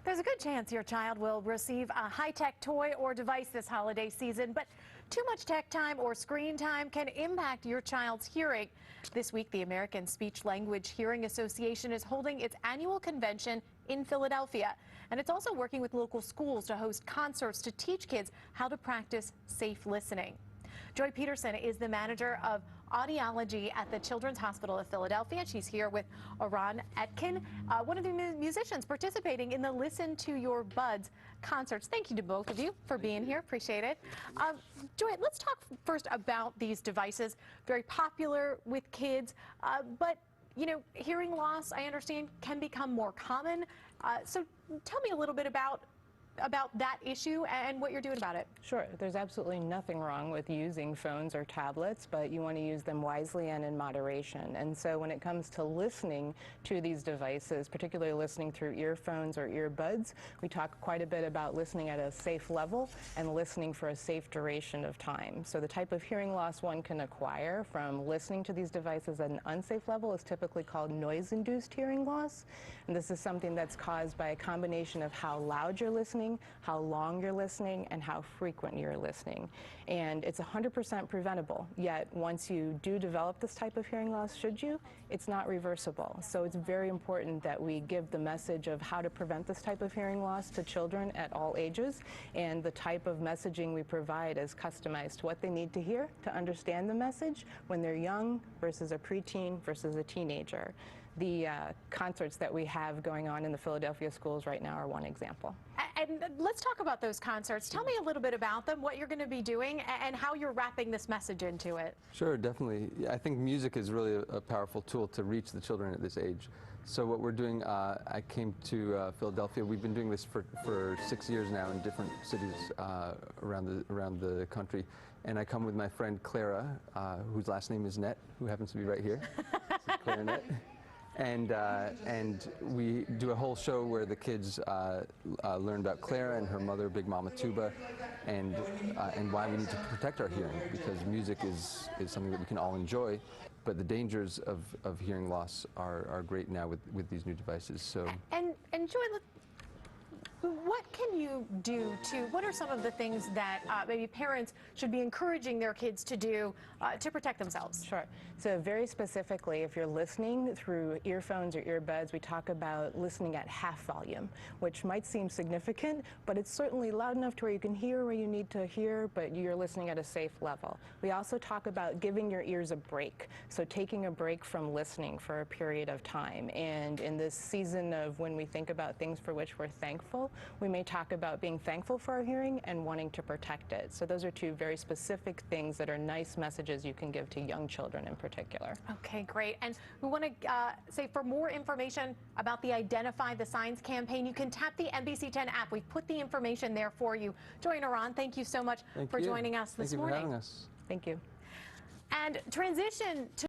There's a good chance your child will receive a high-tech toy or device this holiday season, but too much tech time or screen time can impact your child's hearing. This week, the American Speech-Language Hearing Association is holding its annual convention in Philadelphia, and it's also working with local schools to host concerts to teach kids how to practice safe listening. Joy Peterson is the manager of audiology at the Children's Hospital of Philadelphia. She's here with Aran Etkin, one of the musicians participating in the Listen to Your Buds concerts. Thank you to both of you for being here. Appreciate it. Joy, let's talk first about these devices. Very popular with kids, but you know, hearing loss, I understand, can become more common. So tell me a little bit about that issue and what you're doing about it. Sure. There's absolutely nothing wrong with using phones or tablets, but you want to use them wisely and in moderation. And so when it comes to listening to these devices, particularly listening through earphones or earbuds, we talk quite a bit about listening at a safe level and listening for a safe duration of time. So the type of hearing loss one can acquire from listening to these devices at an unsafe level is typically called noise-induced hearing loss. And this is something that's caused by a combination of how loud you're listening, how long you're listening, and how frequent you're listening. And it's 100% preventable, yet once you do develop this type of hearing loss, it's not reversible. So it's very important that we give the message of how to prevent this type of hearing loss to children at all ages, and the type of messaging we provide is customized to what they need to hear to understand the message when they're young versus a preteen versus a teenager. The concerts that we have going on in the Philadelphia schools right now are one example. And let's talk about those concerts. Tell me a little bit about them, what you're going to be doing, and how you're wrapping this message into it. Sure, definitely. I think music is really a powerful tool to reach the children at this age. So what we're doing, I came to Philadelphia. We've been doing this for 6 years now in different cities around the country. And I come with my friend Clara, whose last name is Net, who happens to be right here. Clara Net. And we do a whole show where the kids learn about Clara and her mother, Big Mama Tuba, and why we need to protect our hearing, because music is something that we can all enjoy, but the dangers of hearing loss are great now with these new devices. So and Joy, what can you do what are some of the things that maybe parents should be encouraging their kids to do to protect themselves? Sure. So very specifically, if you're listening through earphones or earbuds, we talk about listening at half volume, which might seem significant, but it's certainly loud enough to where you can hear where you need to hear, but you're listening at a safe level. We also talk about giving your ears a break, so taking a break from listening for a period of time. And in this season of when we think about things for which we're thankful, we may talk about being thankful for our hearing and wanting to protect it. So those are two very specific things that are nice messages you can give to young children in particular. Okay, great. And we want to say, for more information about the Identify the Signs campaign, you can tap the NBC10 app. We've put the information there for you. Joy and Aran, thank you so much for joining us this morning. Thank you for having us. Thank you. And transition to